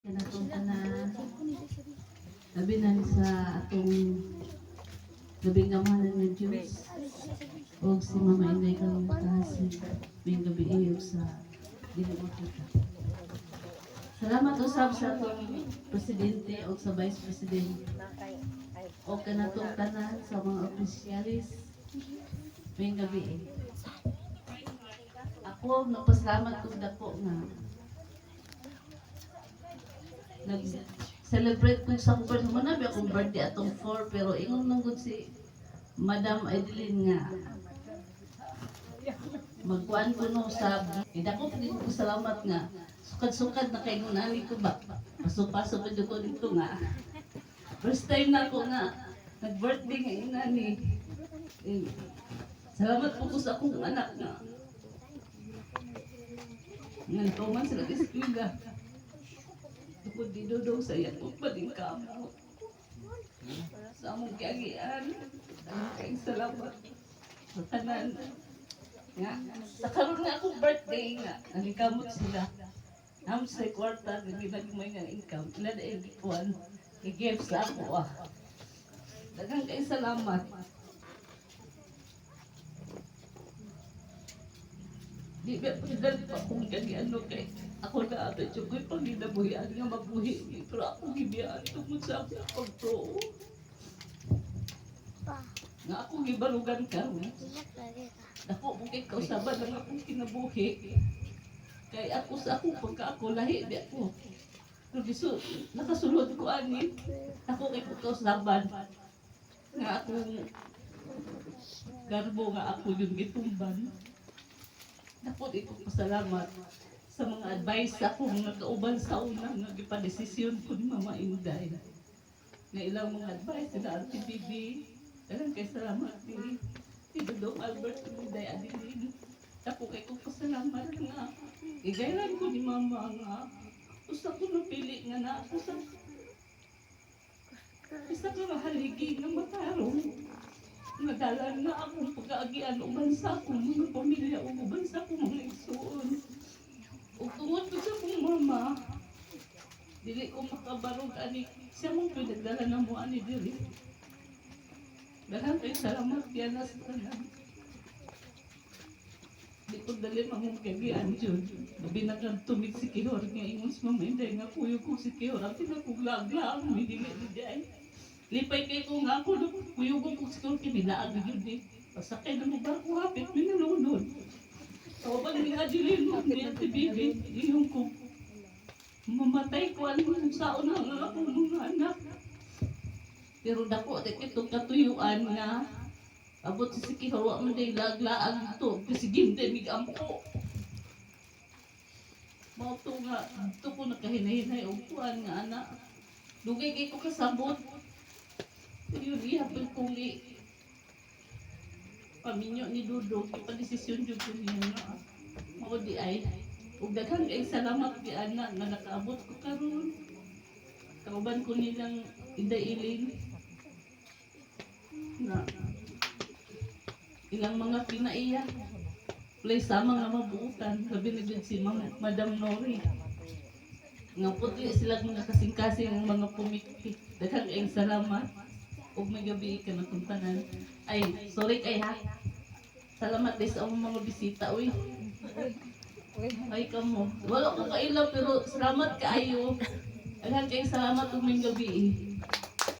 Kanatong na labi na sa atong labing gamahanan ng Diyos o si Mama Inday kang matahasin may gabi iyo sa ginagawa kita. Salamat usab sa atong presidente o sa vice presidente o kanatong tanan sa mga opisyalis may gabi. Ako nagpasalamat kung dako nga nag-celebrate kung sa birthday mo na akong birthday atong 4 pero ingon nungod si Madam Adeline nga magkuan ko no sa dako pud ko salamat nga sukad-sukad na kay ngunali ko ba paso-paso pud ko dito nga first time na ako nga nag-birthday nga inani salamat po ko sa akong anak nga tuman sila eskwela. Ako dinudong sa iyan kung paling kamo. Sa among kagian, kayong salamat. Sa tanan. Nga, sa karoon nga akong birthday nga, nalikamot sila. Namun sa kwarta, nagimay nga income. Ila na yung gikuan, i-give sa ako Dagang kayong salamat. Di ba pagdali pa kung ano kay ako na ato siya ko'y pag ginabuhian nga mabuhi pero ako gibiyaan tungkol sa ako pagtoo nga ako gibalugan ka ako mungkin kausaban lang akong kinabuhi kay ako sa ako pagka ako lahi di ako pero biso nakasulod ko ani ako kay kausaban nga akong garbo nga ako yung gitumban. Ako dito pasalamat sa mga advice ako mga kauban sa una nga gipadesisyon ko ni Mama Inday. Nga ilang mga advice sa Auntie Bibi. Dalang kay salamat ni Dodong Albert Inday Adeline. Ako kay ko pasalamat nga igayran ko ni Mama nga usa ko napili nga na usa ka mahaligi nga matarong. Nadalan na akong pag-aagian uban sa akong mga pamilya o uban sa akong mga igsoon. O tungod ko sa akong mama, dili ko makabarog ani siya mong pinagdala na mo ani diri. Dahan kayo salamat kaya na sa tanan. Di ko dali mamong kagian dyan. Gabi na kang tumig si Kihor nga ingon si Mama Inday nga kuyo ko si Kihor. Ang pinakuglag-lag, may dili dyan. Lipay kay ko nga ako, kuyugong ko siguro kinilaag na yun eh. Pasakay na mo barko hapit, minalunod. Kawaban ni Adeline mo, ni Ate Bibi, iyong ko. Mamatay ko ano sa una nga akong mga anak. Pero dako, itong katuyuan nga, abot si Kihawa mo day laglaag ito, kasi ginde migampo. Mga ito nga, ito ko nakahinahinay, upuan nga anak. Dugay kay ko kasabot. Yun, ihapon kong paminyo ni Dudong, ipadesisyon dyan ko niya nga. Mao di ay, ug daghang kay salamat di anak na nakaabot ko karon. Kauban ko nilang idailing na ilang mga pinaiya. Play sama nga mabuutan, sabi na dyan si Madam Nori. Nga puti sila mga kasing-kasing ang mga pumikpik. Daghang kay salamat. Ug may gabi ka na kuntanan. Ay, sorry kay ha. Salamat din sa mga bisita, uy. Ay kamo. Wala ko kailaw pero salamat kaayo. Daghang kay salamat ug may gabi.